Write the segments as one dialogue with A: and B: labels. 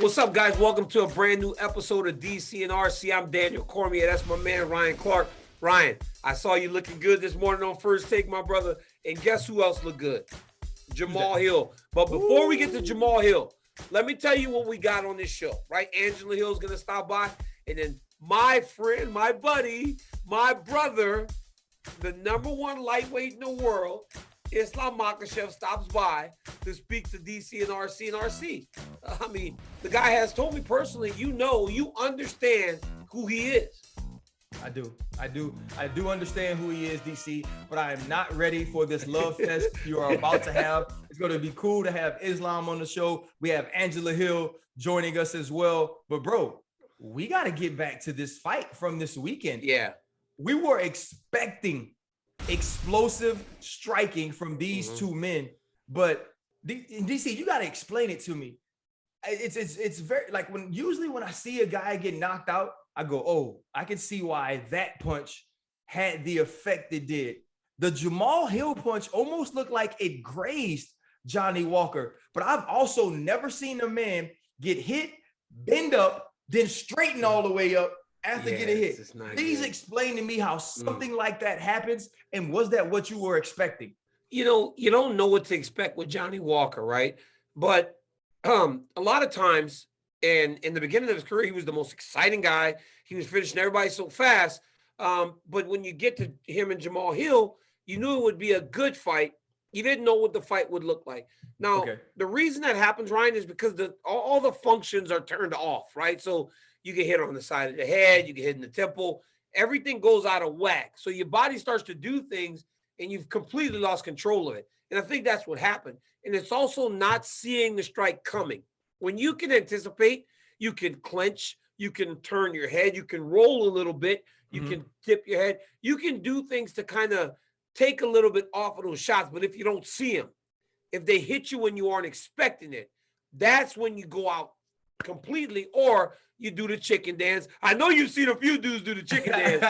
A: What's up, guys? Welcome to a brand new episode of DC and RC. I'm Daniel Cormier. That's my man, Ryan Clark. Ryan, I saw you looking good this morning on First Take, my brother. And guess who else looked good? Jamahal Hill. But before we get to Jamahal Hill, let me tell you what we got on this show, right? Angela Hill's going to stop by. And then my friend, my buddy, my brother, the #1 lightweight in the world, Islam Makhachev, stops by to speak to DC and RC. I mean, the guy has told me personally, you understand who he is.
B: I do understand who he is, DC, but I am not ready for this love fest you are about to have. It's going to be cool to have Islam on the show. We have Angela Hill joining us as well. But bro, we got to get back to this fight from this weekend.
A: Yeah.
B: We were expecting explosive striking from these two men, but DC, you got to explain it to me. It's very like usually when I see a guy get knocked out, I go, oh, I can see why that punch had the effect it did. The Jamahal Hill punch almost looked like it grazed Johnny Walker, but I've also never seen a man get hit, bend up, then straighten all the way up after getting hit. Please explain to me how something like that happens, and was that what you were expecting?
A: You don't know what to expect with Johnny Walker, right? But a lot of times, and in the beginning of his career, he was the most exciting guy. He was finishing everybody so fast. But when you get to him and Jamahal Hill, you knew it would be a good fight. You didn't know what the fight would look like. Now, the reason that happens, Ryan, is because all the functions are turned off, right? So you get hit on the side of the head, you get hit in the temple, everything goes out of whack. So your body starts to do things and you've completely lost control of it. And I think that's what happened. And it's also not seeing the strike coming. When you can anticipate, you can clench, you can turn your head, you can roll a little bit, you can tip your head, you can do things to kind of take a little bit off of those shots. But if you don't see them, if they hit you when you aren't expecting it, that's when you go out completely, or you do the chicken dance. I know you've seen a few dudes do the chicken dance.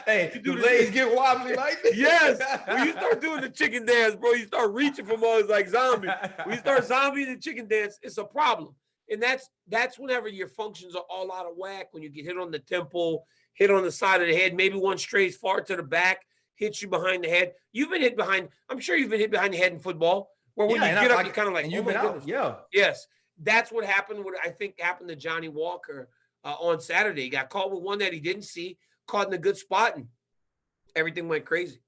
B: Hey, the legs get wobbly like this.
A: Yes. When you start doing the chicken dance, bro, you start reaching for more like zombie. When you start zombie the chicken dance, it's a problem. And that's whenever your functions are all out of whack, when you get hit on the temple, hit on the side of the head, maybe one strays far to the back, hits you behind the head. You've been hit behind, I'm sure you've been hit behind the head in football, where when you get up, you're kind of like,
B: you've been out. Yeah.
A: Yes. That's what happened. What I think happened to Johnny Walker on Saturday. He got caught with one that he didn't see, caught in a good spot, and everything went crazy.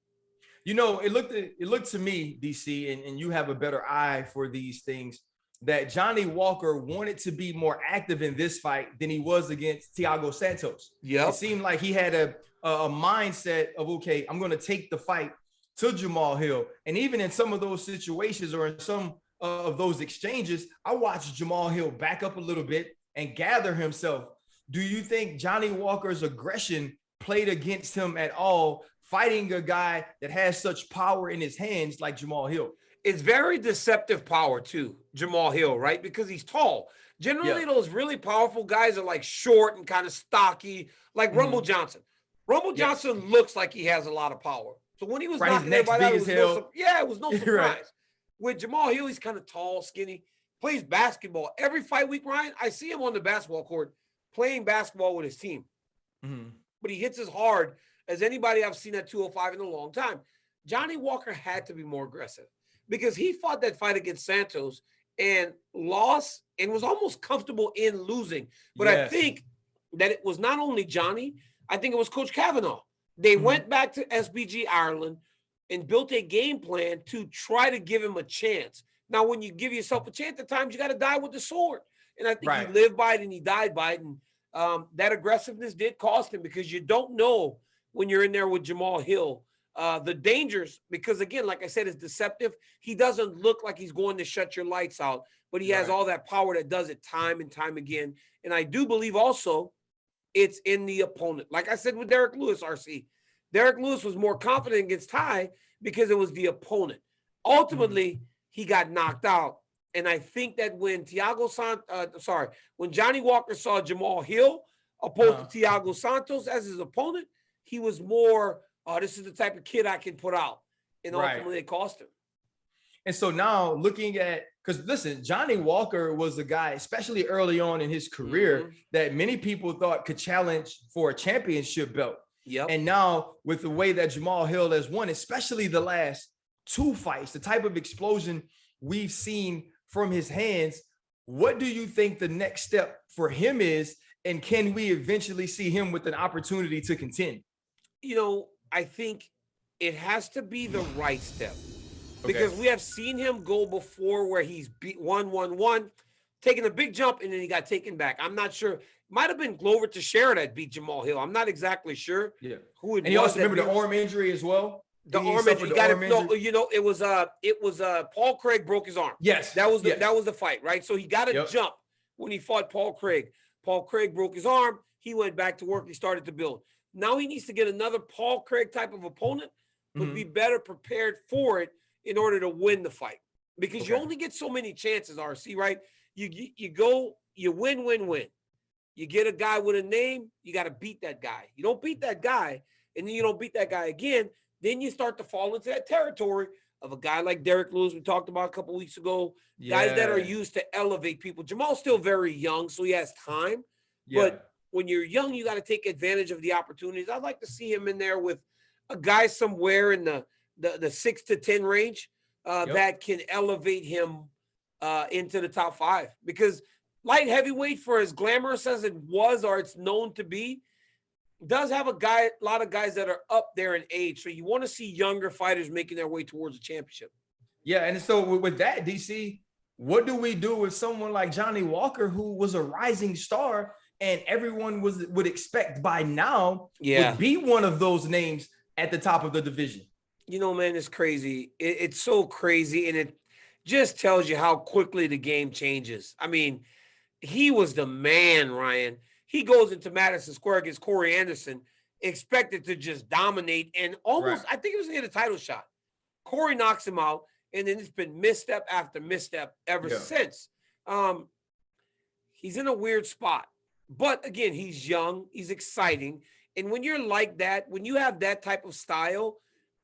B: You know, it looked to me, DC, and you have a better eye for these things, that Johnny Walker wanted to be more active in this fight than he was against Thiago Santos.
A: Yeah,
B: it seemed like he had a mindset of, okay, I'm going to take the fight to Jamahal Hill, and even in some of those situations or in some of those exchanges, I watched Jamahal Hill back up a little bit and gather himself. Do you think Johnny Walker's aggression played against him at all, fighting a guy that has such power in his hands like Jamahal Hill?
A: It's very deceptive power too, Jamahal Hill, right? Because he's tall. Generally, those really powerful guys are like short and kind of stocky, like Rumble Johnson. Rumble Johnson looks like he has a lot of power. So when he was knocking everybody out, it was no surprise. Right. With Jamahal Hill, he's kind of tall, skinny, plays basketball. Every fight week, Ryan, I see him on the basketball court playing basketball with his team. But he hits as hard as anybody I've seen at 205 in a long time. Johnny Walker had to be more aggressive because he fought that fight against Santos and lost and was almost comfortable in losing. But I think that it was not only Johnny, I think it was Coach Kavanaugh. They went back to SBG Ireland and built a game plan to try to give him a chance. Now, when you give yourself a chance, at times you got to die with the sword. And I think he lived by it and he died by it. And that aggressiveness did cost him, because you don't know when you're in there with Jamahal Hill, the dangers, because again, like I said, it's deceptive. He doesn't look like he's going to shut your lights out, but he has all that power that does it time and time again. And I do believe also it's in the opponent. Like I said with Derek Lewis, RC, Derek Lewis was more confident against Ty because it was the opponent. Ultimately, he got knocked out. And I think that when when Johnny Walker saw Jamahal Hill opposed to Thiago Santos as his opponent, he was more, this is the type of kid I can put out. And ultimately it cost him.
B: And so now looking at, because listen, Johnny Walker was a guy, especially early on in his career, that many people thought could challenge for a championship belt.
A: Yep.
B: And now with the way that Jamahal Hill has won, especially the last 2 fights, the type of explosion we've seen from his hands, what do you think the next step for him is? And can we eventually see him with an opportunity to contend?
A: You know, I think it has to be the right step. Because we have seen him go before where he's beat 1-1-1, taking a big jump, and then he got taken back. I'm not sure. Might have been Glover Teixeira that beat Jamahal Hill. I'm not exactly sure.
B: Yeah.
A: Who it
B: and you
A: was.
B: also remember the arm injury as well?
A: The arm injury. He got it. No, you know, it was Paul Craig broke his arm.
B: Yes.
A: That was the fight, right? So he got a jump when he fought Paul Craig. Paul Craig broke his arm. He went back to work. He started to build. Now he needs to get another Paul Craig type of opponent, but be better prepared for it in order to win the fight, because you only get so many chances, RC, right? You go, you win. You get a guy with a name, you got to beat that guy. You don't beat that guy, and then you don't beat that guy again, then you start to fall into that territory of a guy like Derek Lewis we talked about a couple weeks ago, guys that are used to elevate people. Jamal's still very young, so he has time, but when you're young, you got to take advantage of the opportunities. I'd like to see him in there with a guy somewhere in the 6 to 10 range that can elevate him into the top 5, because light heavyweight, for as glamorous as it was or it's known to be, does have a lot of guys that are up there in age. So you want to see younger fighters making their way towards a championship.
B: Yeah, and so with that, DC, what do we do with someone like Johnny Walker, who was a rising star and everyone would expect by now would be one of those names at the top of the division?
A: You know, man, it's crazy. It's so crazy, and it just tells you how quickly the game changes. I mean, he was the man, Ryan. He goes into Madison Square against Corey Anderson, expected to just dominate, and almost, I think it was near the title shot. Corey knocks him out, and then it's been misstep after misstep ever since. He's in a weird spot. But, again, he's young. He's exciting. And when you're like that, when you have that type of style,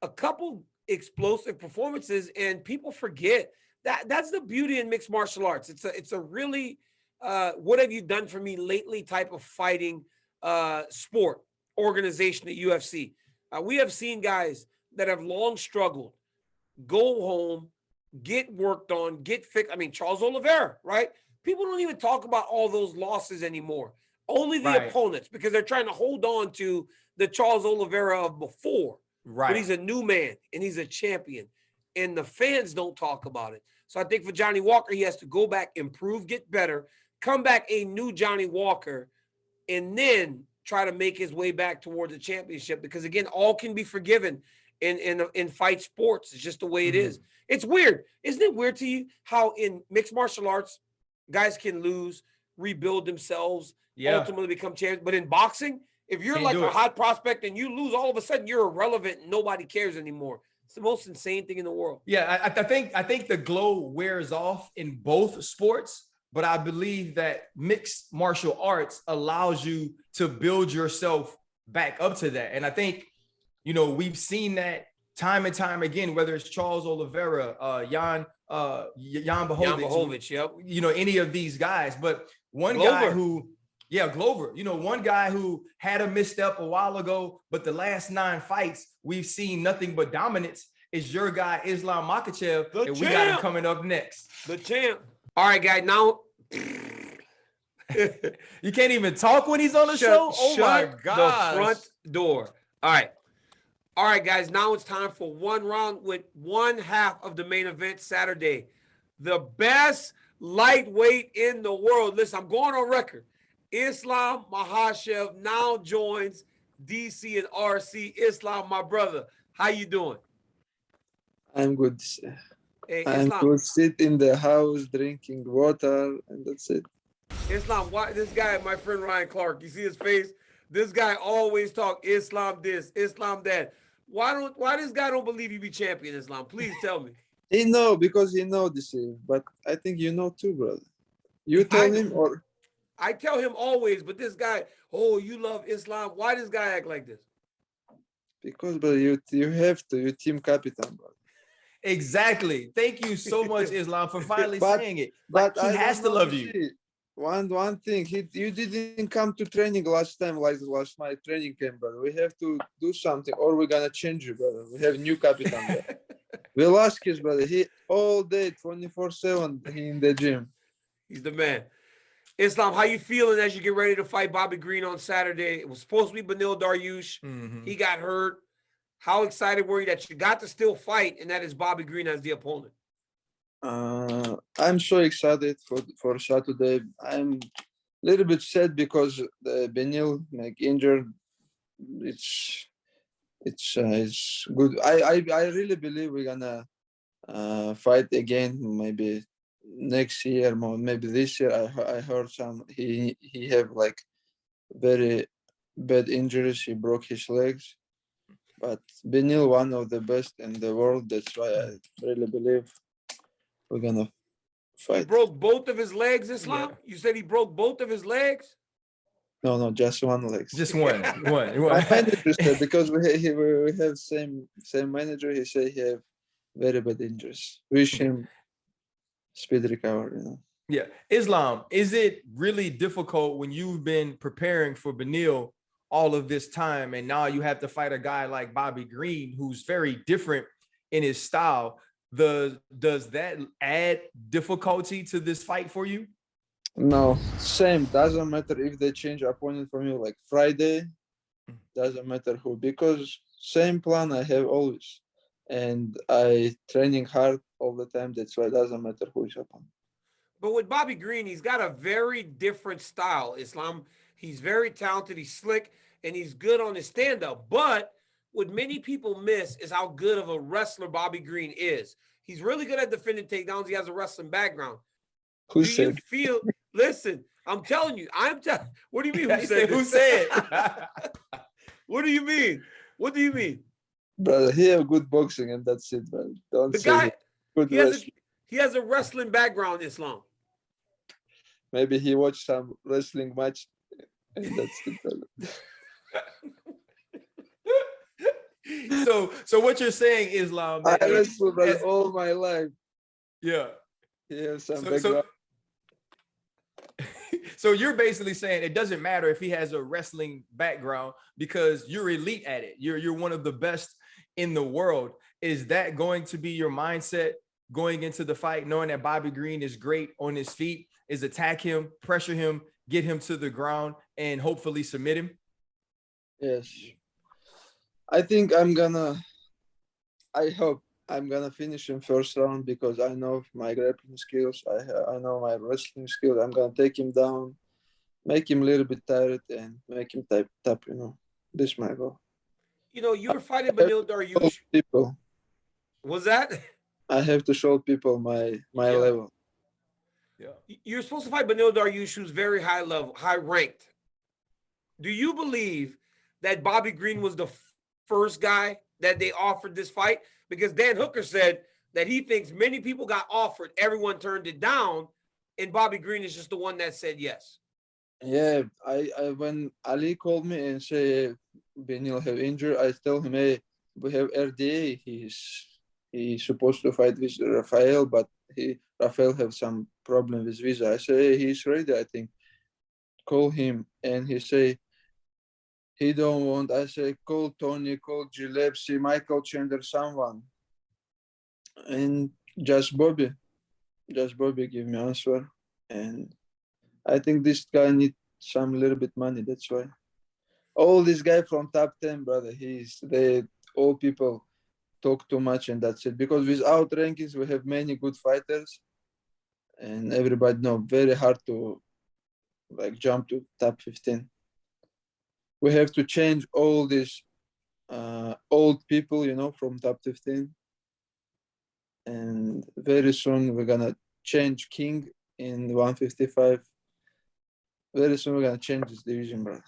A: a couple explosive performances and people forget that's the beauty in mixed martial arts. It's a really what have you done for me lately type of fighting sport organization at UFC. We have seen guys that have long struggled go home, get worked on, get fixed. I mean, Charles Oliveira, right? People don't even talk about all those losses anymore. Only the opponents, because they're trying to hold on to the Charles Oliveira of before. Right. But he's a new man and he's a champion, and the fans don't talk about it. So I think for Johnny Walker, he has to go back, improve, get better, come back a new Johnny Walker, and then try to make his way back towards the championship. Because again, all can be forgiven in fight sports. It's just the way it is. It's weird. Isn't it weird to you how in mixed martial arts, guys can lose, rebuild themselves, ultimately become champions? But in boxing, if you're like a hot prospect and you lose, all of a sudden you're irrelevant and nobody cares anymore. It's the most insane thing in the world.
B: Yeah, I think the glow wears off in both sports, but I believe that mixed martial arts allows you to build yourself back up to that. And I think, you know, we've seen that time and time again, whether it's Charles Oliveira, Jan Blachowicz, you know, any of these guys. But one guy who, Glover, you know, one guy who had a misstep a while ago, but the last 9 fights, we've seen nothing but dominance, is your guy, Islam Makhachev, and we got him coming up next.
A: The champ. All right, guys, now.
B: You can't even talk when he's on the show? Oh, my God.
A: The front door. All right, guys, now it's time for one round with one half of the main event Saturday. The best lightweight in the world. Listen, I'm going on record. Islam Makhachev now joins DC and RC. Islam, my brother, how you doing?
C: I'm good.
A: Hey,
C: I'm good. Sit in the house, drinking water, and that's it.
A: Islam, why this guy, my friend Ryan Clark, you see his face? This guy always talk Islam this, Islam that. Why this guy don't believe you be champion, Islam? Please tell me.
C: He know because he know this, but I think you know too, brother. You tell him or
A: I tell him always, but this guy, oh, you love Islam. Why does guy act like this?
C: Because, brother, you have to. You team captain, brother.
B: Exactly. Thank you so much, Islam, for finally saying it. Like,
C: But
B: he
C: I
B: has
C: don't
B: to
C: know.
B: love
C: You
B: you.
C: see, one thing. You didn't come to training last time, like last my training camp, brother. We have to do something, or we're gonna change you, brother. We have new captain, brother. Velasquez, brother. He all day, 24/7. He in the gym.
A: He's the man. Islam, how you feeling as you get ready to fight Bobby Green on Saturday? It was supposed to be Beneil Dariush. He got hurt. How excited were you that you got to still fight and that is Bobby Green as the opponent?
C: I'm so excited for Saturday. I'm a little bit sad because the Benil like injured. It's good. I really believe we're gonna fight again. Maybe next year, or maybe this year. I heard some he have like very bad injuries. He broke his legs. But Benil, one of the best in the world. That's why I really believe we're gonna
A: He
C: fight.
A: broke both of his legs, Islam? You said he broke both of his legs?
C: No, just one legs.
B: Just one.
C: My manager said because we have same manager. He said he have very bad injuries. Wish him speed recovery.
B: Yeah. Islam, is it really difficult when you've been preparing for Beneil all of this time and now you have to fight a guy like Bobby Green who's very different in his style? Does that add difficulty to this fight for you?
C: No, same. Doesn't matter if they change opponent for me like Friday. Doesn't matter who, because same plan I have always, and I training hard all the time. That's why it doesn't matter who is opponent.
A: But with Bobby Green, he's got a very different style, Islam. He's very talented, he's slick, and he's good on his stand-up. But what many people miss is how good of a wrestler Bobby Green is. He's really good at defending takedowns. He has a wrestling background.
C: Who
A: Do you
C: said?
A: feel? Listen, I'm telling you. What do you mean? Who said?
B: Who said?
A: What do you mean? What do you mean?
C: Brother, he have good boxing and that's it, man. Don't
A: The
C: say
A: guy,
C: good
A: he has
C: wrestling.
A: he has a wrestling background, Islam.
C: Maybe he watched some wrestling match and that's it, brother.
B: So what you're saying, Islam?
C: I
B: That
C: wrestled brother all my life.
B: yeah.
C: He has some
B: So,
C: background.
B: so you're basically saying it doesn't matter if he has a wrestling background because you're elite at it. You're one of the best in the world. Is that going to be your mindset going into the fight, knowing that Bobby Green is great on his feet, is attack him, pressure him, get him to the ground, and hopefully submit him?
C: Yes. I think I hope I'm gonna finish in first round because I know my grappling skills. I know my wrestling skills. I'm gonna take him down, make him a little bit tired, and make him tap. This is my goal.
A: You were fighting
C: I have
A: Beneil
C: to show
A: Dariush.
C: people.
A: Was that?
C: I have to show people my level.
B: Yeah.
A: You're supposed to fight Beneil Dariush, who's very high level, high ranked. Do you believe that Bobby Green was the first guy that they offered this fight? Because Dan Hooker said that he thinks many people got offered, everyone turned it down, and Bobby Green is just the one that said yes.
C: Yeah, I when Ali called me and say Benil have injured, I tell him, hey, we have RDA. He's supposed to fight with Rafael, but Rafael have some problem with visa. I say, hey, he's ready, I think. Call him, and he say he don't want. I say, call Tony, call Gillespie, Michael Chandler, someone, and just Bobby give me answer, and I think this guy need some little bit money. That's why. All this guy from top 10, brother, all people talk too much and that's it. Because without rankings, we have many good fighters, and everybody know very hard to like jump to top 15. We have to change all these old people, from top 15, and very soon we're gonna change King in 155. Very soon we're gonna change this division, brother.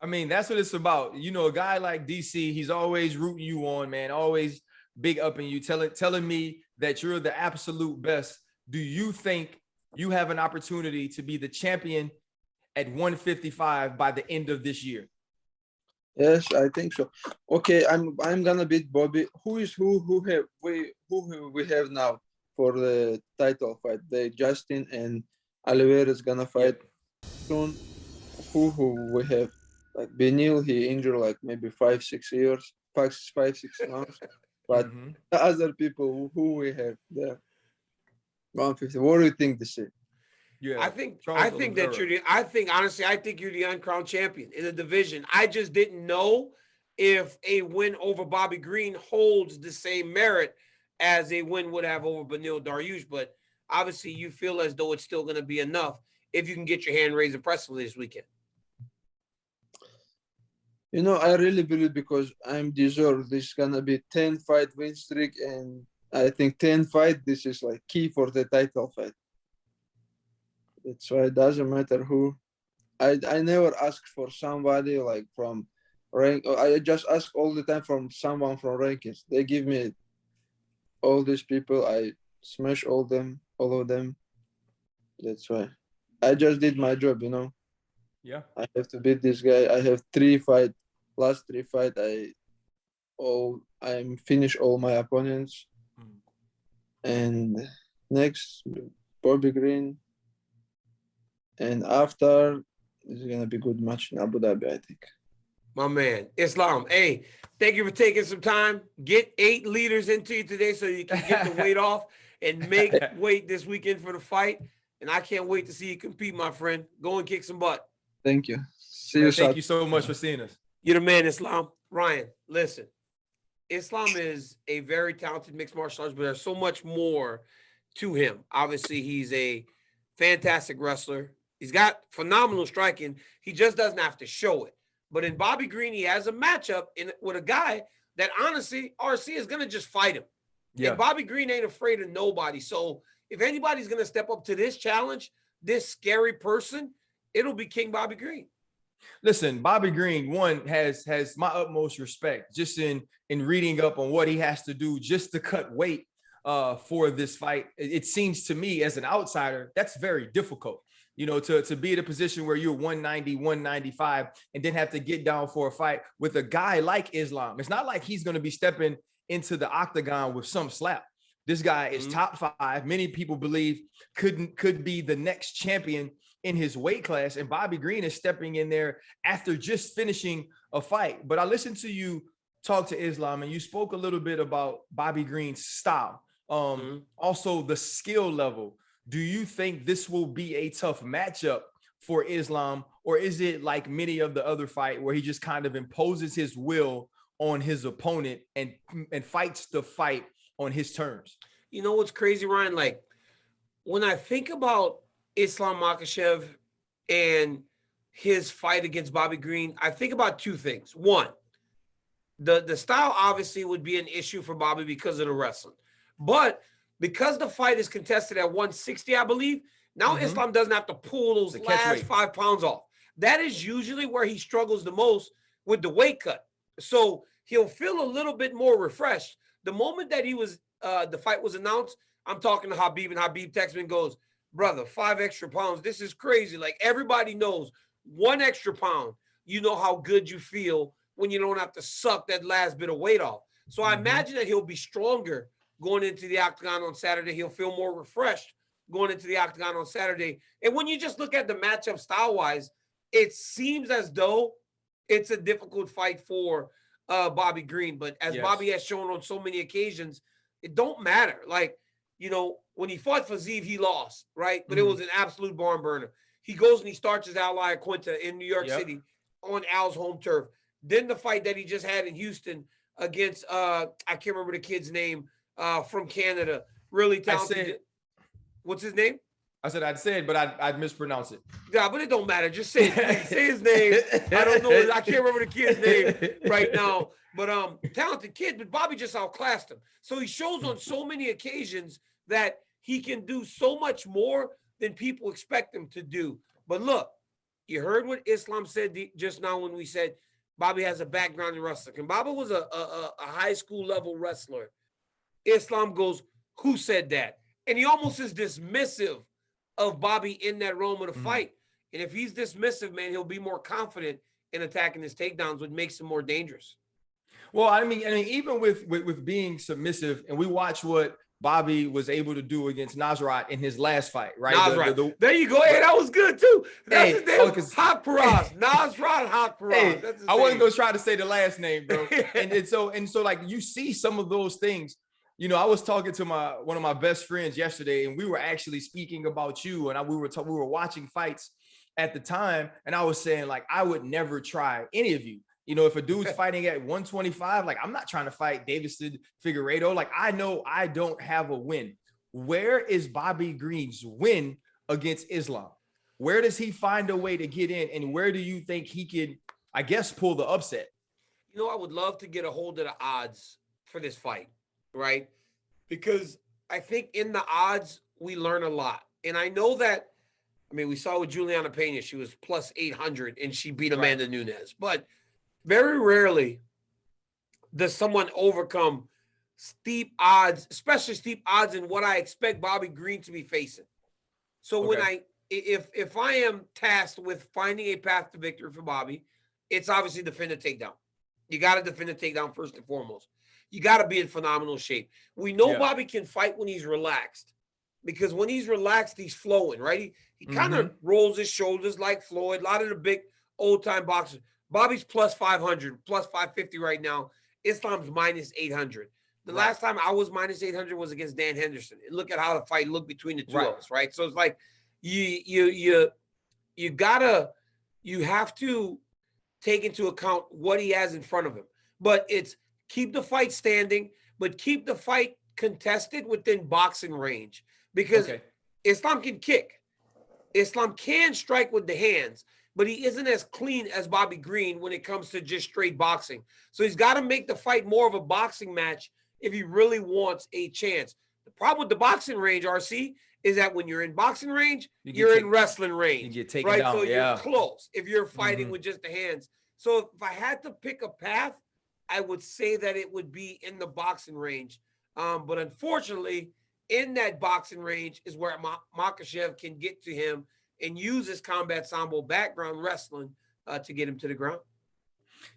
B: I mean, that's what it's about. A guy like DC, he's always rooting you on, man, always big upping you, telling me that you're the absolute best. Do you think you have an opportunity to be the champion at 155 by the end of this year?
C: Yes, I think so. Okay, I'm gonna beat Bobby. Who we have now for the title fight? The Justin and Oliveira is gonna fight soon. Who we have? Like Benil, he injured like maybe 5 6 years, 5 6 months. But the other people who we have there, 150. What do you think they say?
B: Yeah,
A: I think that honestly, I think you're the uncrowned champion in the division. I just didn't know if a win over Bobby Green holds the same merit as a win would have over Beneil Dariush, but obviously you feel as though it's still going to be enough if you can get your hand raised impressively this weekend.
C: You know, I really believe because I'm deserved. This is gonna be 10 fight win streak, and I think 10 fight. This is like key for the title fight. That's why it doesn't matter who. I never ask for somebody like from rank. I just ask all the time from someone from rankings. They give me all these people. I smash all of them. That's why I just did my job. You know.
B: Yeah.
C: I have to beat this guy. I have last 3 fight. I'm finish all my opponents. And next Bobby Green. And after it's gonna be good match in Abu Dhabi, I think.
A: My man, Islam. Hey, thank you for taking some time. Get 8 liters into you today so you can get the weight off and make weight this weekend for the fight. And I can't wait to see you compete, my friend. Go and kick some butt.
C: Thank you. See you.
B: Thank you so much for seeing us.
A: You're the man, Islam. Ryan, listen. Islam is a very talented mixed martial artist, but there's so much more to him. Obviously, he's a fantastic wrestler. He's got phenomenal striking. He just doesn't have to show it. But in Bobby Green, he has a matchup with a guy that honestly, RC is going to just fight him. Yeah. And Bobby Green ain't afraid of nobody. So if anybody's going to step up to this challenge, this scary person, it'll be King Bobby Green.
B: Listen, Bobby Green, one, has my utmost respect just in reading up on what he has to do just to cut weight for this fight. It seems to me as an outsider, that's very difficult. You know, to be in a position where you're 190, 195, and then have to get down for a fight with a guy like Islam. It's not like he's going to be stepping into the octagon with some slap. This guy is top 5. Many people believe could be the next champion in his weight class. And Bobby Green is stepping in there after just finishing a fight. But I listened to you talk to Islam, and you spoke a little bit about Bobby Green's style. Also the skill level. Do you think this will be a tough matchup for Islam, or is it like many of the other fight where he just kind of imposes his will on his opponent and fights the fight on his terms?
A: You know what's crazy, Ryan? Like when I think about Islam Makhachev and his fight against Bobby Green, I think about 2 things. One, the style obviously would be an issue for Bobby because of the wrestling, but because the fight is contested at 160, I believe, now Islam doesn't have to pull those last 5 pounds off. That is usually where he struggles the most with the weight cut. So he'll feel a little bit more refreshed. The moment that the fight was announced, I'm talking to Habib, and Habib texts me and goes, brother, 5 extra pounds. This is crazy. Like everybody knows 1 extra pound, you know how good you feel when you don't have to suck that last bit of weight off. So I imagine that he'll be stronger going into the octagon on Saturday. He'll feel more refreshed going into the octagon on Saturday. And when you just look at the matchup style-wise, it seems as though it's a difficult fight for Bobby Green. But as Bobby has shown on so many occasions, it don't matter. Like, you know, when he fought Fazeev, he lost, right? But it was an absolute barn burner. He goes and he starts his ally Quinta in New York City on Al's home turf. Then the fight that he just had in Houston against, I can't remember the kid's name, from Canada, really talented. What's his name?
B: I said I'd say it, but I'd mispronounce it.
A: Yeah, but it don't matter. Just say it. Say his name. I don't know. I can't remember the kid's name right now. But talented kid. But Bobby just outclassed him. So he shows on so many occasions that he can do so much more than people expect him to do. But look, you heard what Islam said just now when we said Bobby has a background in wrestling. And Bobby was a high school level wrestler. Islam goes, who said that? And he almost is dismissive of Bobby in that realm of the fight. And if he's dismissive, man, he'll be more confident and attacking his takedowns, which makes him more dangerous.
B: Well, I mean, even with being submissive, and we watch what Bobby was able to do against Nasrat in his last fight, right?
A: There you go. Hey, that was good too. That's his name. Haq Paraz. Nasrat Haq Paraz.
B: Hey, I wasn't gonna try to say the last name, bro. and so like you see some of those things. You know, I was talking to one of my best friends yesterday, and we were actually speaking about you, and we were watching fights at the time, and I was saying, like, I would never try any of you. You know, if a dude's fighting at 125, like, I'm not trying to fight Davison Figueiredo. Like, I know I don't have a win. Where is Bobby Green's win against Islam? Where does he find a way to get in, and where do you think he can, I guess, pull the upset?
A: You know, I would love to get a hold of the odds for this fight, right? Because I think in the odds, we learn a lot. And I know that, I mean, we saw with Juliana Pena, she was plus 800 and she beat Amanda Nunes. But very rarely does someone overcome steep odds, especially steep odds in what I expect Bobby Green to be facing. So when if I am tasked with finding a path to victory for Bobby, it's obviously defend a takedown. You got to defend a takedown first and foremost. You got to be in phenomenal shape. We know Bobby can fight when he's relaxed, because when he's relaxed, he's flowing, right? He kind of rolls his shoulders like Floyd. A lot of the big old-time boxers. Bobby's plus 500, plus 550 right now. Islam's minus 800. The last time I was minus 800 was against Dan Henderson. And look at how the fight looked between the two of us, right? So it's like you have to take into account what he has in front of him. But it's keep the fight standing, but keep the fight contested within boxing range, because Islam can kick. Islam can strike with the hands, but he isn't as clean as Bobby Green when it comes to just straight boxing. So he's got to make the fight more of a boxing match if he really wants a chance. The problem with the boxing range, RC, is that when you're in boxing range, you're in wrestling range.
B: You get taken down,
A: so you're close if you're fighting with just the hands. So if I had to pick a path, I would say that it would be in the boxing range. But unfortunately, in that boxing range is where Makhachev can get to him and use his combat sambo background wrestling to get him to the ground.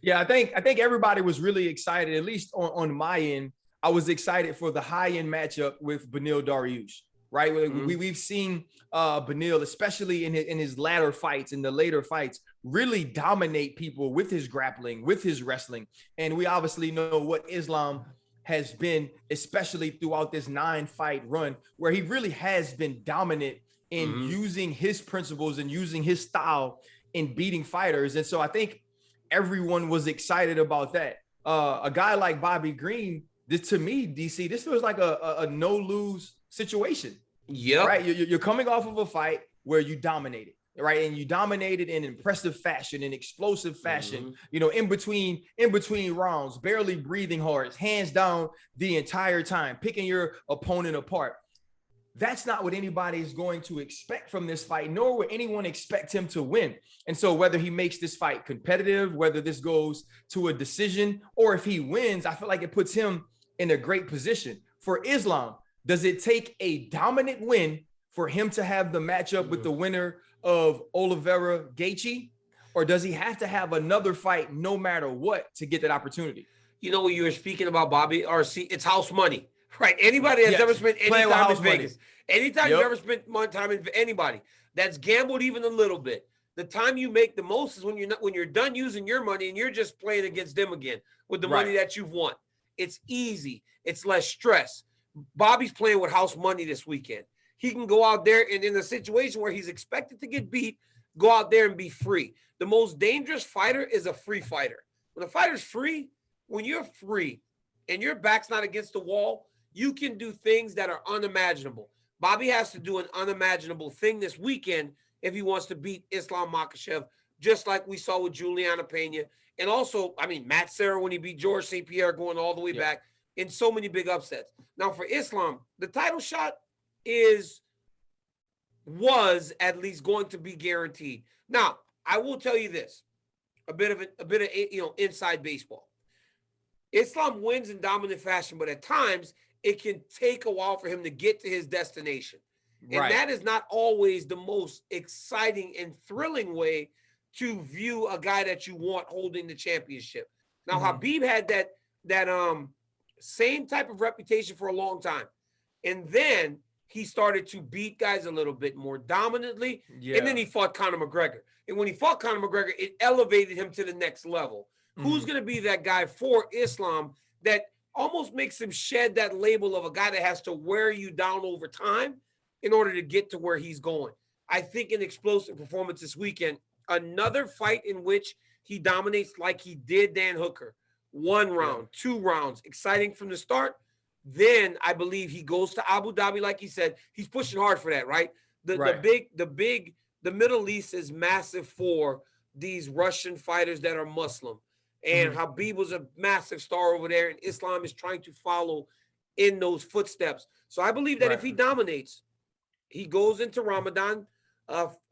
B: Yeah, I think everybody was really excited, at least on my end. I was excited for the high-end matchup with Beneil Dariush, right? We've seen Beneil, especially in his latter fights, in the later fights, really dominate people with his grappling, with his wrestling. And we obviously know what Islam has been, especially throughout this 9-fight run, where he really has been dominant in using his principles and using his style in beating fighters. And so I think everyone was excited about that. A guy like Bobby Green, to me, DC, this was like a no-lose situation.
A: Yeah.
B: Right. You're coming off of a fight where you dominated, right? And you dominated in impressive fashion, in explosive fashion, you know, in between rounds, barely breathing hard, hands down the entire time, picking your opponent apart. That's not what anybody is going to expect from this fight, nor would anyone expect him to win. And so whether he makes this fight competitive, whether this goes to a decision, or if he wins, I feel like it puts him in a great position. For Islam, does it take a dominant win for him to have the matchup with the winner of Oliveira Gaethje, or does he have to have another fight no matter what to get that opportunity?
A: You know, when you were speaking about Bobby RC, it's house money, right? Anybody that's ever spent any time in Vegas, anytime you've ever spent time in anybody that's gambled even a little bit, the time you make the most is when you're done using your money and you're just playing against them again with the money that you've won. It's easy. It's less stress. Bobby's playing with house money this weekend. He can go out there and in a situation where he's expected to get beat, go out there and be free. The most dangerous fighter is a free fighter. When a fighter's free, when you're free and your back's not against the wall, you can do things that are unimaginable. Bobby has to do an unimaginable thing this weekend if he wants to beat Islam Makhachev, just like we saw with Juliana Pena. And also, I mean, Matt Serra when he beat George St. Pierre going all the way back in so many big upsets. Now for Islam, the title shot was at least going to be guaranteed. Now, I will tell you this, a bit of inside baseball. Islam wins in dominant fashion, but at times it can take a while for him to get to his destination. And that is not always the most exciting and thrilling way to view a guy that you want holding the championship. Now, Khabib had that same type of reputation for a long time. And then he started to beat guys a little bit more dominantly. Yeah. And then he fought Conor McGregor. And when he fought Conor McGregor, it elevated him to the next level. Who's going to be that guy for Islam that almost makes him shed that label of a guy that has to wear you down over time in order to get to where he's going? I think an explosive performance this weekend, another fight in which he dominates like he did Dan Hooker. 1 round, 2 rounds, exciting from the start. Then I believe he goes to Abu Dhabi, like he said. He's pushing hard for that, right? The Middle East is massive for these Russian fighters that are Muslim. And Khabib was a massive star over there, and Islam is trying to follow in those footsteps. So I believe that if he dominates, he goes into Ramadan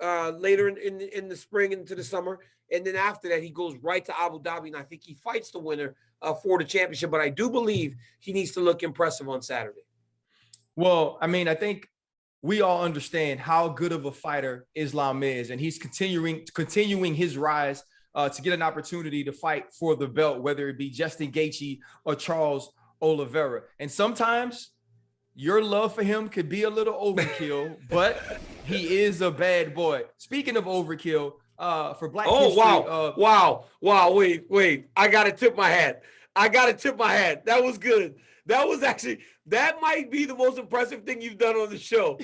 A: later in the spring into the summer, and then after that, he goes right to Abu Dhabi, and I think he fights the winner for the championship. But I do believe he needs to look impressive on Saturday.
B: Well, I mean, I think we all understand how good of a fighter Islam is, and he's continuing his rise to get an opportunity to fight for the belt, whether it be Justin Gaethje or Charles Oliveira. And sometimes your love for him could be a little overkill, but he is a bad boy. Speaking of overkill, for Black History.
A: Wow. Wait. I got to tip my hat. That was good. That might be the most impressive thing you've done on the show.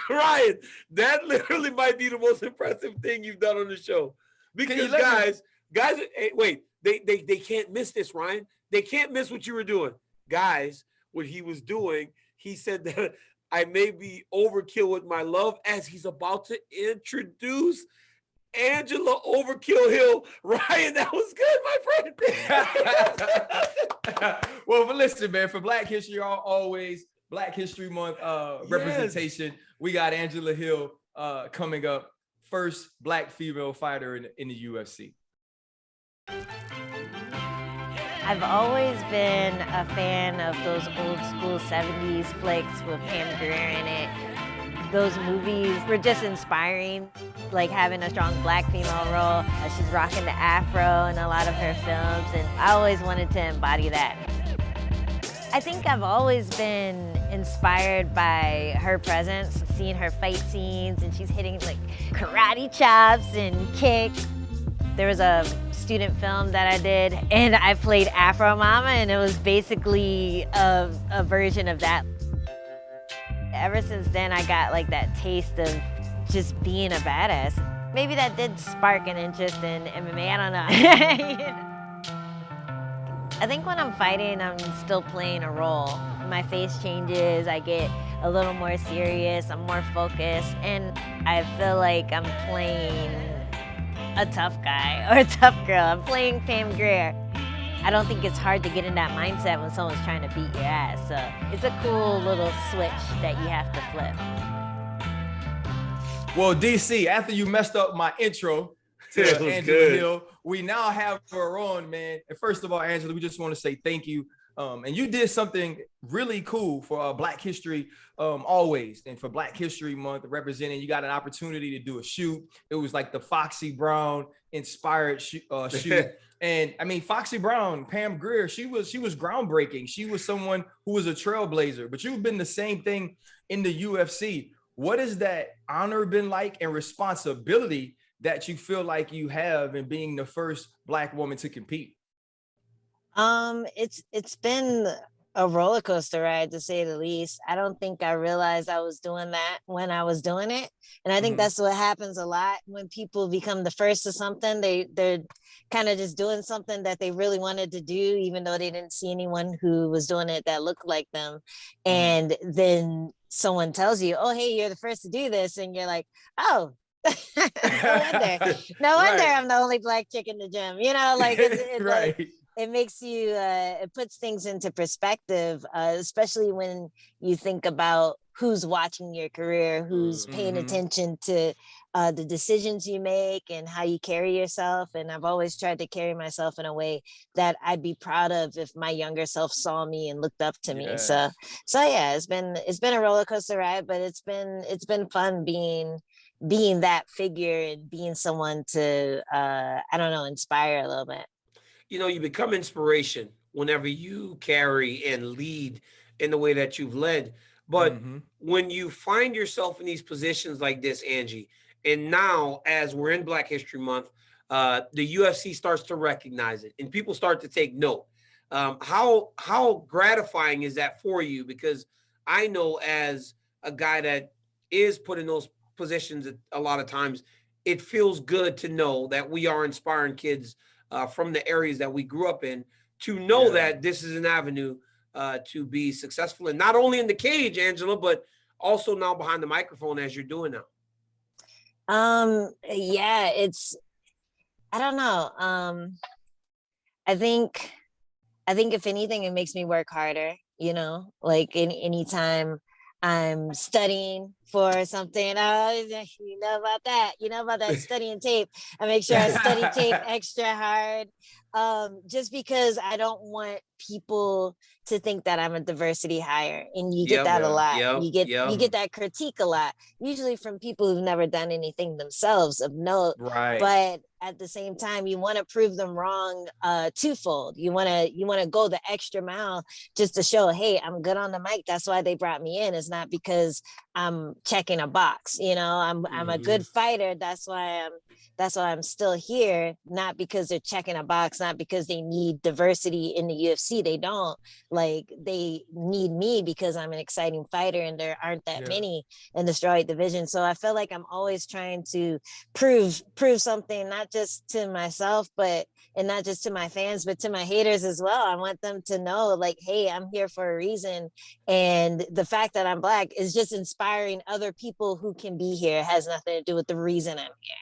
A: Ryan, that literally might be the most impressive thing you've done on the show. Because guys, hey, wait, they can't miss this, Ryan. They can't miss what you were doing. Guys, what he was doing, he said that I may be overkill with my love as he's about to introduce Angela Overkill Hill. Ryan, that was good, my friend.
B: Well, but listen, man, for Black History, always Black History Month representation, we got Angela Hill coming up. First Black female fighter in the UFC.
D: I've always been a fan of those old school 70s flicks with Pam Grier in it. Those movies were just inspiring, like having a strong Black female role. She's rocking the afro in a lot of her films, and I always wanted to embody that. I think I've always been inspired by her presence, seeing her fight scenes, and she's hitting like karate chops and kicks. There was a student film that I did, and I played Afro Mama, and it was basically a version of that. Ever since then, I got like that taste of just being a badass. Maybe that did spark an interest in MMA, I don't know. I think when I'm fighting, I'm still playing a role. My face changes, I get a little more serious, I'm more focused, and I feel like I'm playing a tough guy or a tough girl. I'm playing Pam Grier. I don't think it's hard to get in that mindset when someone's trying to beat your ass. So it's a cool little switch that you have to flip.
B: Well, DC, after you messed up my intro to Angela Hill, we now have her on, man. And first of all, Angela, we just want to say thank you. And you did something really cool for Black History always. And for Black History Month, representing, you got an opportunity to do a shoot. It was like the Foxy Brown inspired shoot. And I mean, Foxy Brown, Pam Grier, she was groundbreaking. She was someone who was a trailblazer, but you've been the same thing in the UFC. What has that honor been like and responsibility that you feel like you have in being the first Black woman to compete?
D: It's been a roller coaster ride, to say the least. I don't think I realized I was doing that when I was doing it. And I think that's what happens a lot when people become the first to something. They're kind of just doing something that they really wanted to do, even though they didn't see anyone who was doing it that looked like them. And then someone tells you, oh, hey, you're the first to do this. And you're like, oh, no wonder I'm the only Black chick in the gym. You know, like it's
B: right.
D: Like, it makes you, it puts things into perspective, especially when you think about who's watching your career, who's paying attention to the decisions you make and how you carry yourself. And I've always tried to carry myself in a way that I'd be proud of if my younger self saw me and looked up to me. So yeah, it's been a roller coaster ride, but it's been fun being being that figure and being someone to, I don't know, inspire a little bit.
A: You know, you become inspiration whenever you carry and lead in the way that you've led. But when you find yourself in these positions like this, Angie, and now as we're in Black History Month, the UFC starts to recognize it and people start to take note. How gratifying is that for you? Because I know as a guy that is put in those positions a lot of times, it feels good to know that we are inspiring kids from the areas that we grew up in to know that this is an avenue to be successful in, not only in the cage, Angela, but also now behind the microphone as you're doing now.
D: Yeah, I don't know. I think if anything, it makes me work harder, you know, like anytime I'm studying for something, you know about that studying tape. I make sure I study tape extra hard, just because I don't want people to think that I'm a diversity hire. And you get that a lot. You get that critique a lot, usually from people who've never done anything themselves of note.
B: Right.
D: But at the same time, you want to prove them wrong twofold. You want to go the extra mile just to show, hey, I'm good on the mic. That's why they brought me in. It's not because I'm checking a box. You know, I'm a good fighter. That's why I'm still here. Not because they're checking a box. Not because they need diversity in the UFC. They don't. Like, they need me because I'm an exciting fighter, and there aren't that many in the strawweight division. So I feel like I'm always trying to prove something, not just to myself, and not just to my fans, but to my haters as well. I want them to know, like, hey, I'm here for a reason. And the fact that I'm Black is just inspiring other people who can be here. It has nothing to do with the reason I'm here.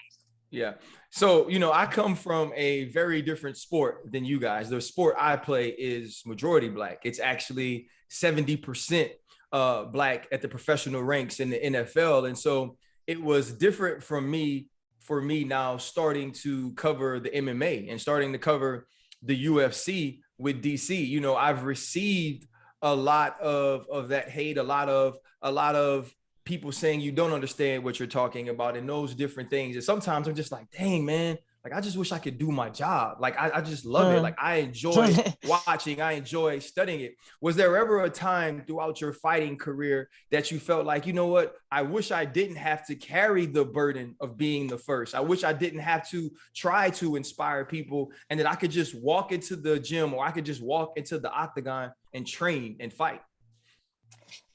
B: Yeah. So, you know, I come from a very different sport than you guys. The sport I play is majority Black. It's actually 70% Black at the professional ranks in the NFL. And so it was different for me now starting to cover the MMA and starting to cover the UFC with DC. You know, I've received a lot of that hate, a lot of people saying you don't understand what you're talking about and those different things. And sometimes I'm just like, dang, man, like, I just wish I could do my job. Like, I just love it. Like, I enjoy watching, I enjoy studying it. Was there ever a time throughout your fighting career that you felt like, you know what, I wish I didn't have to carry the burden of being the first. I wish I didn't have to try to inspire people, and that I could just walk into the gym, or I could just walk into the octagon and train and fight?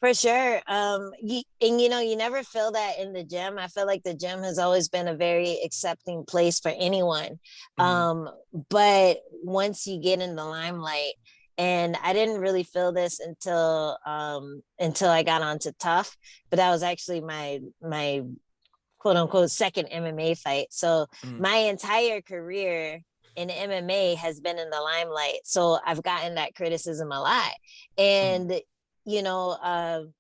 D: For sure. You never feel that in the gym. I feel like the gym has always been a very accepting place for anyone. But once you get in the limelight, and I didn't really feel this until I got onto Tough, but that was actually my quote unquote second MMA fight. So my entire career in MMA has been in the limelight. So I've gotten that criticism a lot. And you know,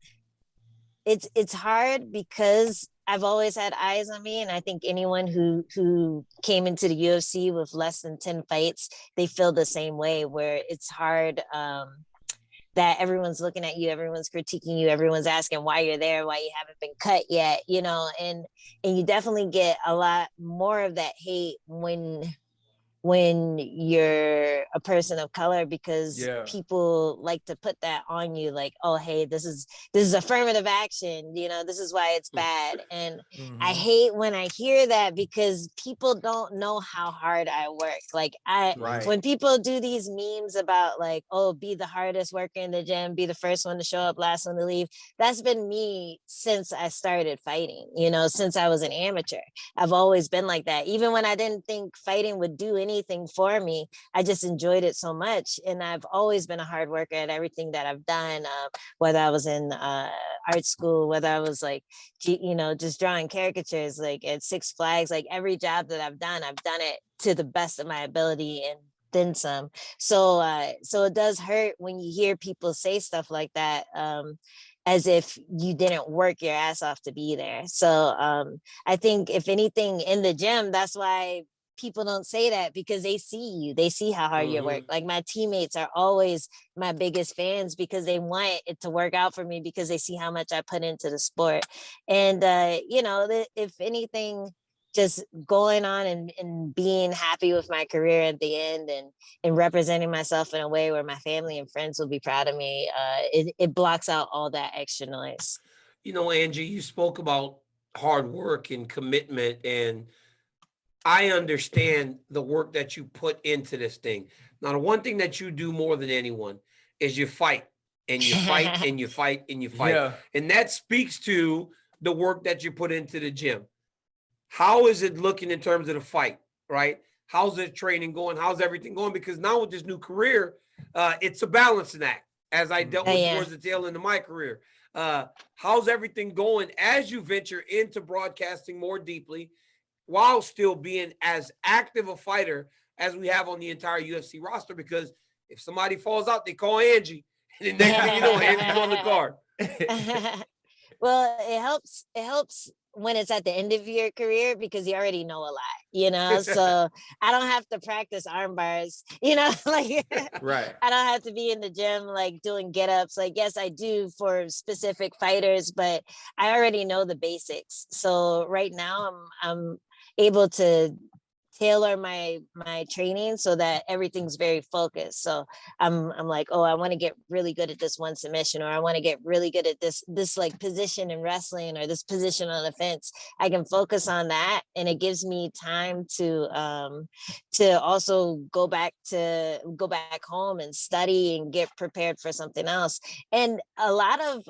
D: it's hard because I've always had eyes on me. And I think anyone who came into the UFC with less than 10 fights, they feel the same way, where it's hard that everyone's looking at you, everyone's critiquing you, everyone's asking why you're there, why you haven't been cut yet, you know, and you definitely get a lot more of that hate when you're a person of color, because people like to put that on you, like, oh, hey, this is affirmative action, you know, this is why it's bad. And I hate when I hear that, because people don't know how hard I work. Like, when people do these memes about, like, oh, be the hardest worker in the gym, be the first one to show up, last one to leave, that's been me since I started fighting, you know, since I was an amateur. I've always been like that. Even when I didn't think fighting would do anything for me, I just enjoyed it so much. And I've always been a hard worker at everything that I've done, whether I was in art school, whether I was like, you know, just drawing caricatures, like at Six Flags, like every job that I've done it to the best of my ability and then some. So it does hurt when you hear people say stuff like that, as if you didn't work your ass off to be there. So I think if anything in the gym, that's why people don't say that because they see you. They see how hard you work. Like my teammates are always my biggest fans because they want it to work out for me because they see how much I put into the sport. And, you know, if anything, just going on and being happy with my career at the end and representing myself in a way where my family and friends will be proud of me, it blocks out all that extra noise.
A: You know, Angie, you spoke about hard work and commitment, and I understand the work that you put into this thing. Now, the one thing that you do more than anyone is you fight and you fight and you fight and you fight.
B: Yeah.
A: And that speaks to the work that you put into the gym. How is it looking in terms of the fight, right? How's the training going? How's everything going? Because now with this new career, it's a balancing act, as I dealt with towards the tail end of my career. How's everything going as you venture into broadcasting more deeply while still being as active a fighter as we have on the entire UFC roster? Because if somebody falls out, they call Angie. And the next thing you know, Angie's on the card.
D: Well, it helps when it's at the end of your career because you already know a lot, you know? So I don't have to practice arm bars, you know, like
B: right.
D: I don't have to be in the gym, like doing get-ups. Like, yes, I do for specific fighters, but I already know the basics. So right now I'm able to tailor my training so that everything's very focused. So I'm like, oh, I want to get really good at this one submission, or I want to get really good at this like position in wrestling or this position on the fence. I can focus on that, and it gives me time to also go back home and study and get prepared for something else. And a lot of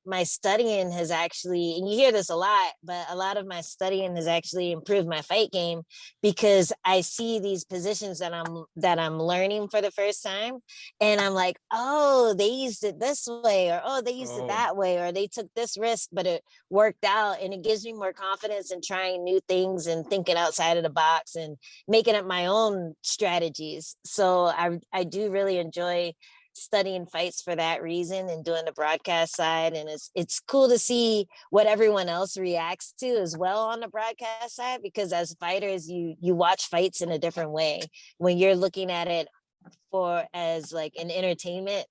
D: my studying has actually, and you hear this a lot, but a lot of my studying has actually improved my fight game because I see these positions that I'm learning for the first time, and I'm like, oh, they used it this way, or oh, they used it that way, or they took this risk, but it worked out. And it gives me more confidence in trying new things and thinking outside of the box and making up my own strategies. So I do really enjoy studying fights for that reason and doing the broadcast side. And it's cool to see what everyone else reacts to as well on the broadcast side, because as fighters, you watch fights in a different way when you're looking at it as like an entertainment,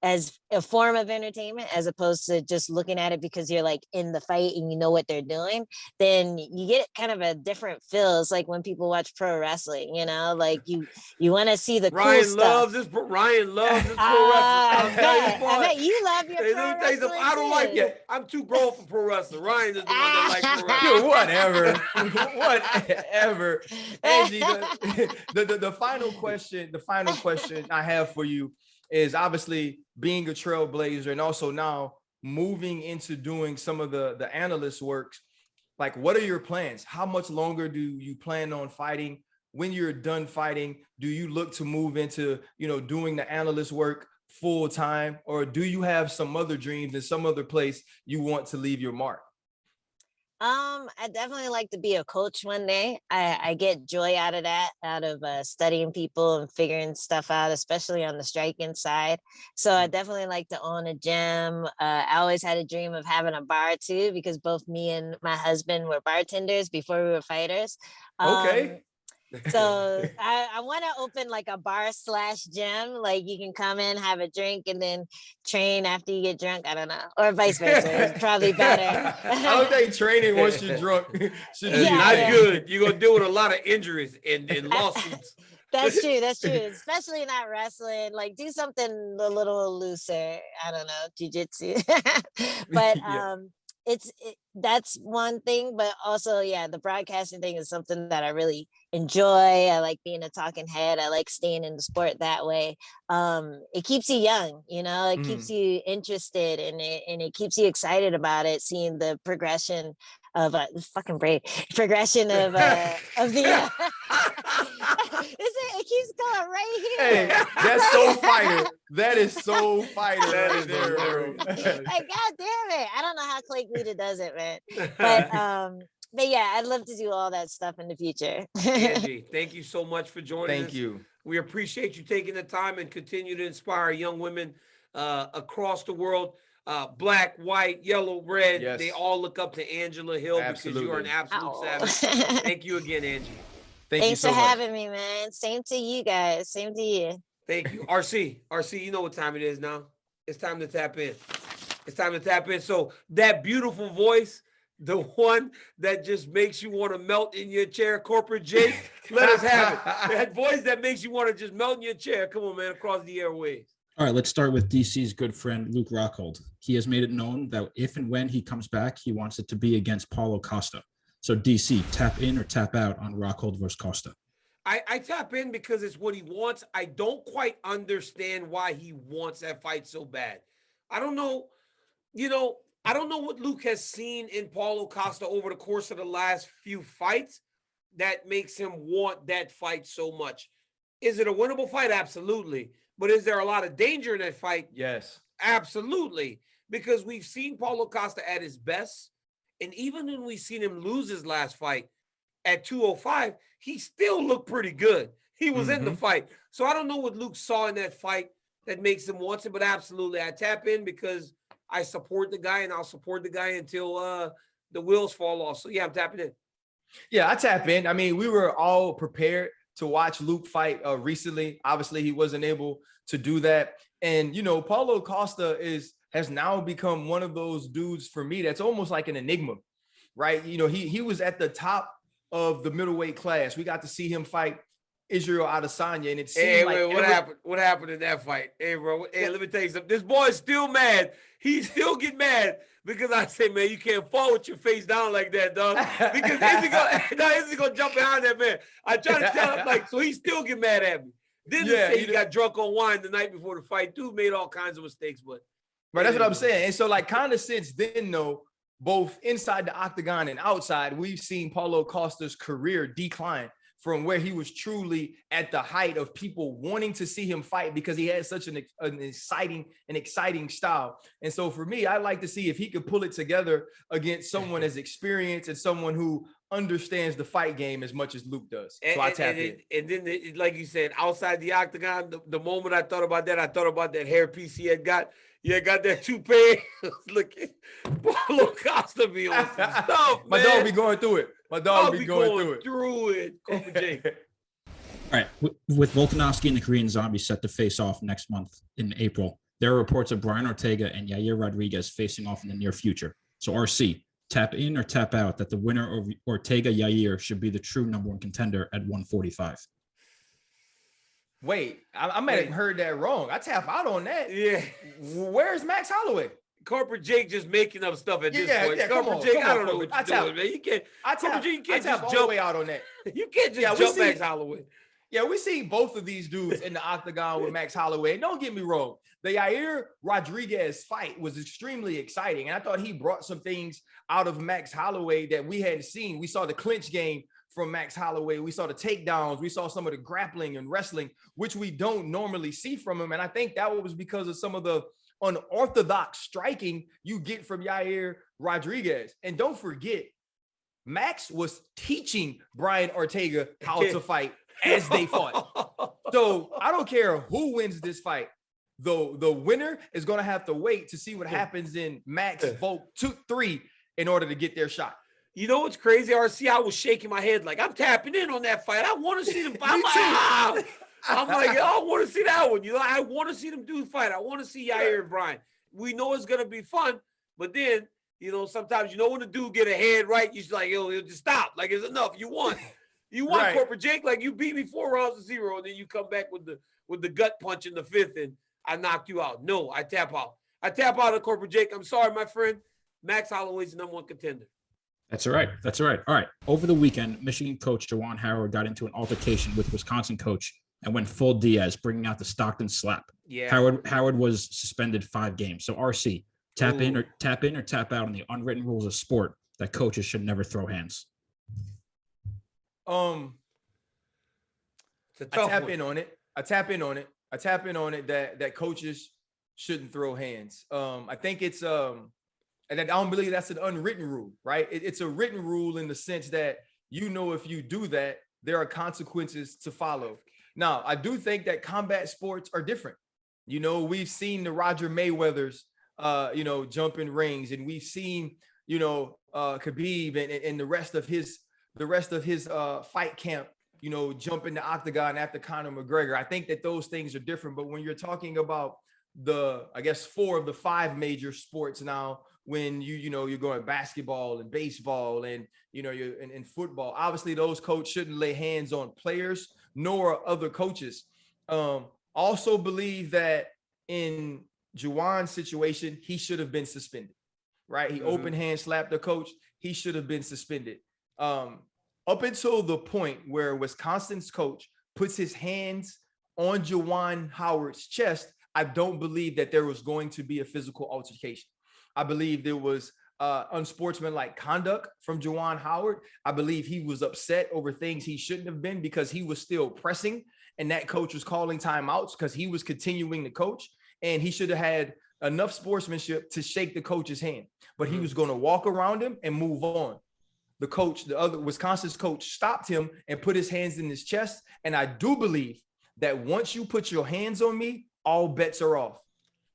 D: as a form of entertainment, as opposed to just looking at it because you're like in the fight and you know what they're doing. Then you get kind of a different feel. It's like when people watch pro wrestling, you know, like you want to see the cool stuff.
A: Ryan loves this pro wrestling.
D: I bet you love your pro wrestling.
A: I don't like it. I'm too grown for pro wrestling. Ryan is the one that likes pro wrestling.
B: Whatever. Angie, the final question I have for you is obviously being a trailblazer and also now moving into doing some of the analyst works. Like, what are your plans? How much longer do you plan on fighting? When you're done fighting, do you look to move into, you know, doing the analyst work full time, or do you have some other dreams in some other place you want to leave your mark?
D: I definitely like to be a coach one day. I get joy out of that, studying people and figuring stuff out, especially on the striking side. So I definitely like to own a gym. I always had a dream of having a bar too, because both me and my husband were bartenders before we were fighters.
B: Okay.
D: So I want to open like a bar/gym. Like you can come in, have a drink, and then train after you get drunk. I don't know, or vice versa. It's probably better.
B: I don't think training once you're drunk should be
A: not good. You're gonna deal with a lot of injuries and lawsuits.
D: That's true. Especially not wrestling. Like do something a little looser. I don't know, jiu-jitsu. But that's one thing, but also the broadcasting thing is something that I really enjoy. I like being a talking head. I like staying in the sport that way. It keeps you young, you know, it keeps you interested in it, and it keeps you excited about it, seeing the progression of progression of the it keeps going right here.
B: Hey, that's so fighter. That is so fighter.
A: That is there.
D: Like, God damn it. I don't know how Clay Guida does it, man. But yeah, I'd love to do all that stuff in the future.
A: Angie, thank you so much for joining us.
B: Thank you.
A: We appreciate you taking the time and continue to inspire young women across the world. Black, white, yellow, red. Yes. They all look up to Angela Hill. Absolutely. Because you are an absolute savage. Thank you again, Angie.
B: Thank you
E: Thanks
B: so
E: for
B: much.
E: having me, man. Same to you guys. Same to you.
A: Thank you. RC, you know what time it is now. It's time to tap in. It's time to tap in. So that beautiful voice, the one that just makes you want to melt in your chair, Corporate Jake, let us have it. That voice that makes you want to just melt in your chair. Come on, man, across the airwaves.
F: All right, let's start with DC's good friend, Luke Rockhold. He has made it known that if and when he comes back, he wants it to be against Paulo Costa. So DC, tap in or tap out on Rockhold versus Costa?
A: I tap in because it's what he wants. I don't quite understand why he wants that fight so bad. I don't know. I don't know what Luke has seen in Paulo Costa over the course of the last few fights that makes him want that fight so much. Is it a winnable fight? Absolutely. But is there a lot of danger in that fight?
B: Yes.
A: Absolutely. Because we've seen Paulo Costa at his best. And even when we've seen him lose his last fight at 205, he still looked pretty good. He was in the fight. So I don't know what Luke saw in that fight that makes him want it, but absolutely. I tap in because I support the guy, and I'll support the guy until the wheels fall off. So, yeah, I'm tapping in.
B: Yeah, I tap in. I mean, we were all prepared to watch Luke fight recently. Obviously, he wasn't able to do that. And, Paulo Costa has now become one of those dudes for me that's almost like an enigma, right? He was at the top of the middleweight class. We got to see him fight Israel Adesanya, and it seemed
A: what happened? What happened in that fight? Hey, bro. Hey, let me tell you something. This boy is still mad. He still get mad because I say, man, you can't fall with your face down like that, dog. Because Izzy gonna jump behind that man. I try to tell him, so he still get mad at me. Then he say he got drunk on wine the night before the fight. Dude made all kinds of mistakes, but
B: right, that's what I'm saying. And so, kind of since then, though, both inside the octagon and outside, we've seen Paulo Costa's career decline from where he was truly at the height of people wanting to see him fight because he had such an exciting style. And so for me, I like to see if he could pull it together against someone as experienced and someone who understands the fight game as much as Luke does. So I tap in.
A: And then, like you said, outside the octagon, the moment I thought about that hairpiece he had got. Yeah, got that toupee. Look, Paulo Costa be on some stuff,
B: My dog be going through it. My dog be going
A: through it. Jake.
F: All right, with Volkanovski and the Korean Zombie set to face off next month in April, there are reports of Brian Ortega and Yair Rodriguez facing off in the near future. So RC, tap in or tap out that the winner of Ortega-Yair should be the true number one contender at 145.
B: Wait, I might have heard that wrong. I tap out on that.
A: Yeah.
B: Where's Max Holloway?
A: Corporate Jake just making up stuff at this point.
B: Yeah,
A: Corporate Jake, I don't know what you're doing, man. You can't.
B: You can't just jump all the way out on that.
A: You can't just jump Max Holloway.
B: Yeah, we see both of these dudes in the octagon with Max Holloway. Don't get me wrong. The Yair Rodriguez fight was extremely exciting. And I thought he brought some things out of Max Holloway that we hadn't seen. We saw the clinch game from Max Holloway. We saw the takedowns. We saw some of the grappling and wrestling, which we don't normally see from him. And I think that was because of some of the unorthodox striking you get from Yair Rodriguez. And don't forget, Max was teaching Brian Ortega how to fight as they fought. So I don't care who wins this fight. The winner is going to have to wait to see what happens in Max Vote 2-3 in order to get their shot.
A: You know what's crazy, RC? I was shaking my head like, I'm tapping in on that fight. I want to see them fight. I'm like, I want to see that one. I want to see them do fight. I want to see Yair and Brian. We know it's going to be fun, but then, sometimes when the dude get ahead, right? You're just like, yo, just stop. Like, it's enough. You won. You won, right. Corporate Jake. Like, you beat me 4 rounds to 0, and then you come back with the gut punch in the 5th, and I knocked you out. No, I tap out. I tap out of Corporate Jake. I'm sorry, my friend. Max Holloway's the number one contender.
F: That's all right. All right. Over the weekend, Michigan coach Juwan Howard got into an altercation with Wisconsin coach and went full Diaz, bringing out the Stockton slap.
A: Yeah.
F: Howard was suspended 5 games. So RC, tap in or tap out on the unwritten rules of sport that coaches should never throw hands.
B: I tap in on it. I tap in on it that coaches shouldn't throw hands. I think it's and I don't believe that's an unwritten rule, right? It's a written rule in the sense that, if you do that, there are consequences to follow. Now, I do think that combat sports are different. We've seen the Roger Mayweathers, jump in rings, and we've seen, Khabib and the rest of his fight camp jump in the octagon after Conor McGregor. I think that those things are different. But when you're talking about I guess 4 of the 5 major sports now, when you're going basketball and baseball and you're in football, obviously those coaches shouldn't lay hands on players nor other coaches. Also believe that in Juwan's situation, he should have been suspended, right? He open hand slapped the coach. He should have been suspended. Up until the point where Wisconsin's coach puts his hands on Juwan Howard's chest, I don't believe that there was going to be a physical altercation. I believe there was unsportsmanlike conduct from Juwan Howard. I believe he was upset over things he shouldn't have been because he was still pressing, and that coach was calling timeouts because he was continuing to coach, and he should have had enough sportsmanship to shake the coach's hand, but he was going to walk around him and move on. The other Wisconsin's coach stopped him and put his hands in his chest. And I do believe that once you put your hands on me, all bets are off.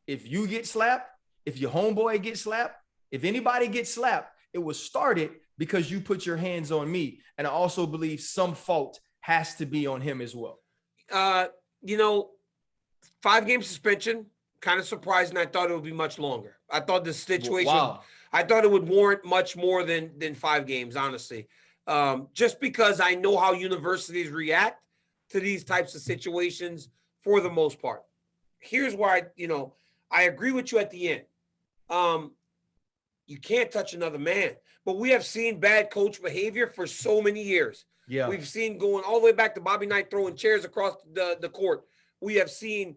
B: If you get slapped, if your homeboy gets slapped, if anybody gets slapped, it was started because you put your hands on me. And I also believe some fault has to be on him as well.
A: 5-game suspension, kind of surprising. I thought it would be much longer. I thought the situation, I thought it would warrant much more than 5 games, honestly. Just because I know how universities react to these types of situations for the most part. Here's where I agree with you at the end. You can't touch another man, but we have seen bad coach behavior for so many years.
B: Yeah.
A: We've seen going all the way back to Bobby Knight throwing chairs across the court. We have seen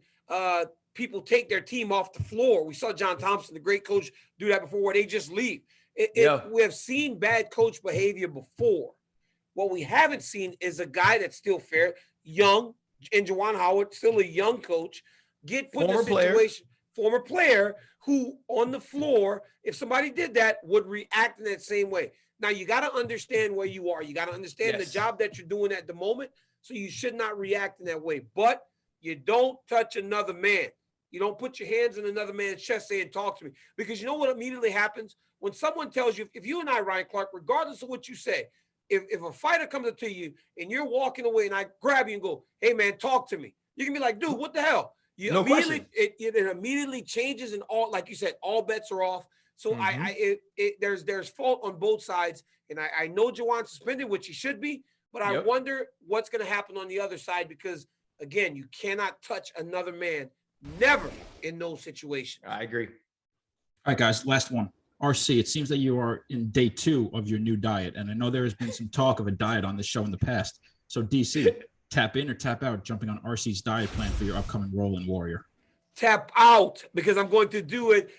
A: people take their team off the floor. We saw John Thompson, the great coach, do that before, where they just leave. We have seen bad coach behavior before. What we haven't seen is a guy that's still fair, young, and Juwan Howard, still a young coach, get put in a situation, former player who on the floor, if somebody did that, would react in that same way. Now, you got to understand where you are. You got to understand the job that you're doing at the moment, so you should not react in that way. But you don't touch another man. You don't put your hands on another man's chest saying, talk to me. Because you know what immediately happens? When someone tells you, if you and I, Ryan Clark, regardless of what you say, if a fighter comes up to you and you're walking away and I grab you and go, hey, man, talk to me. You can be like, dude, what the hell?
B: No question.
A: It immediately changes, and all, like you said, all bets are off. So there's fault on both sides. And I know Juwan's suspended, which he should be, but I wonder what's going to happen on the other side because, again, you cannot touch another man. Never in those situations.
B: I agree.
F: All right, guys, last one. RC, it seems that you are in day 2 of your new diet, and I know there has been some talk of a diet on this show in the past. So, DC, tap in or tap out, jumping on RC's diet plan for your upcoming role in Warrior?
A: Tap out, because I'm going to do it.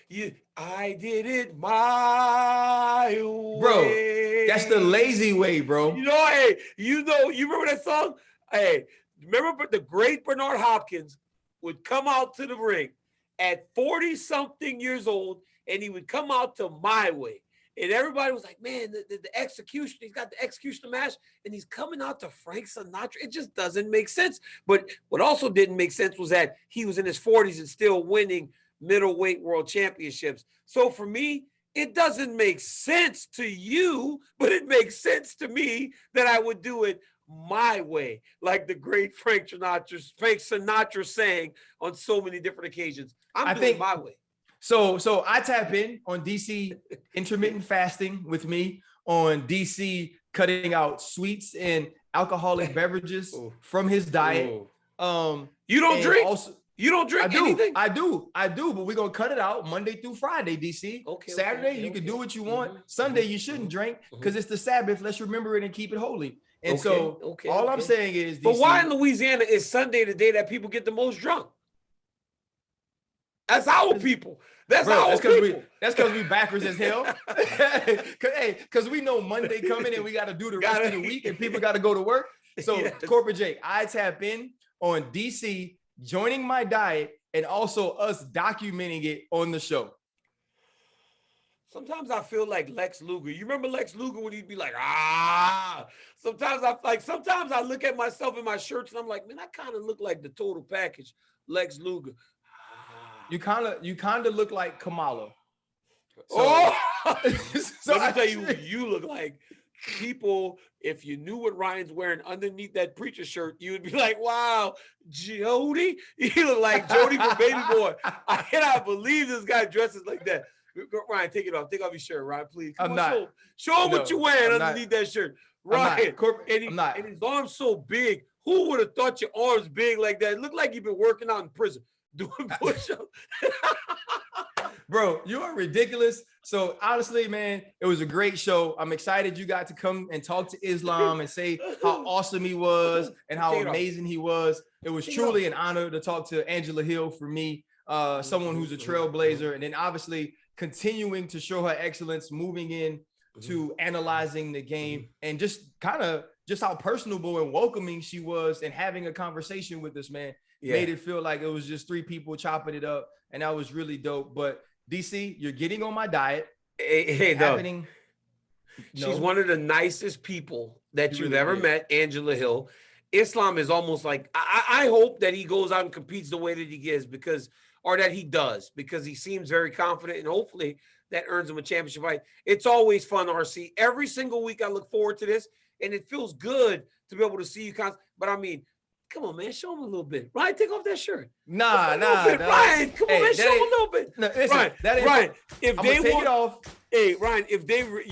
A: I did it my way.
B: Bro, that's the lazy way, bro.
A: You remember that song? Hey, remember the great Bernard Hopkins would come out to the ring at 40-something years old, and he would come out to My Way. And everybody was like, man, the execution, he's got the executioner match, and he's coming out to Frank Sinatra. It just doesn't make sense. But what also didn't make sense was that he was in his 40s and still winning middleweight world championships. So for me, it doesn't make sense to you, but it makes sense to me that I would do it my way, like the great Frank Sinatra sang on so many different occasions. I think my way.
B: So I tap in on DC intermittent fasting with me, on DC cutting out sweets and alcoholic beverages from his diet.
A: You don't drink? You don't drink anything?
B: I do, but we're going to cut it out Monday through Friday, DC. Saturday, you can do what you want. Sunday, you shouldn't drink because it's the Sabbath. Let's remember it and keep it holy. And all I'm saying is, DC,
A: but why in Louisiana is Sunday the day that people get the most drunk? That's our people. That's because we backwards as hell.
B: Because we know Monday coming and we got to do the rest of the week and people got to go to work. So Corporate Jake, I tap in on DC joining my diet and also us documenting it on the show.
A: Sometimes I feel like Lex Luger. You remember Lex Luger when he'd be like, Sometimes I look at myself in my shirts and I'm like, man, I kind of look like the total package, Lex Luger.
B: You kind of look like Kamala.
A: So, let me tell you who you look like. people, if you knew what Ryan's wearing underneath that preacher shirt, you would be like, wow, Jody, you look like Jody from Baby Boy. I cannot believe this guy dresses like that. Ryan, take it off. Take off your shirt, Ryan, please. Come on, show him what you're wearing underneath that shirt. Ryan, and his arms so big. Who would have thought your arms big like that? It looked like you've been working out in prison, doing push-ups.
B: Bro, you are ridiculous. So honestly, man, it was a great show. I'm excited you got to come and talk to Islam and say how awesome he was and how amazing he was. It was truly an honor to talk to Angela Hill for me, someone who's a trailblazer, and then obviously continuing to show her excellence, moving in to analyzing the game, and just how personable and welcoming she was, and having a conversation with us, man, made it feel like it was just three people chopping it up, and that was really dope. But DC, you're getting on my diet.
A: She's one of the nicest people that you've ever met, Angela Hill. Islam is almost like, I hope that he goes out and competes the way that he is, because he seems very confident, and hopefully that earns him a championship fight. It's always fun, RC. Every single week I look forward to this, and it feels good to be able to see you. But I mean, come on, man, show him a little bit. Ryan, take off that shirt.
B: Nah.
A: Ryan, come on, man, show him a little bit.
B: No, listen,
A: Ryan, if
B: I'm
A: they
B: take it off.
A: Hey, Ryan, if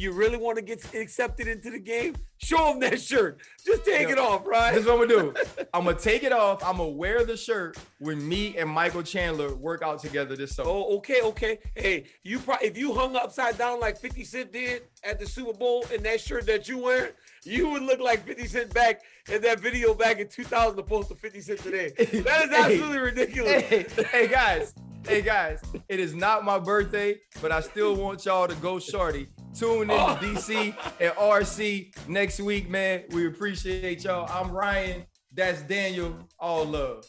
A: you really want to get accepted into the game, show them that shirt. Just take it off, Ryan.
B: This is what I'm gonna do. I'm gonna take it off. I'm gonna wear the shirt when me and Michael Chandler work out together this summer.
A: Oh, okay. Hey, if you hung upside down like 50 Cent did at the Super Bowl in that shirt that you wearing, you would look like 50 Cent back in that video back in 2000 opposed to 50 Cent today. That is absolutely ridiculous.
B: Hey guys, it is not my birthday, but I still want y'all to go shorty. Tune in to DC and RC next week, man. We appreciate y'all. I'm Ryan. That's Daniel. All love.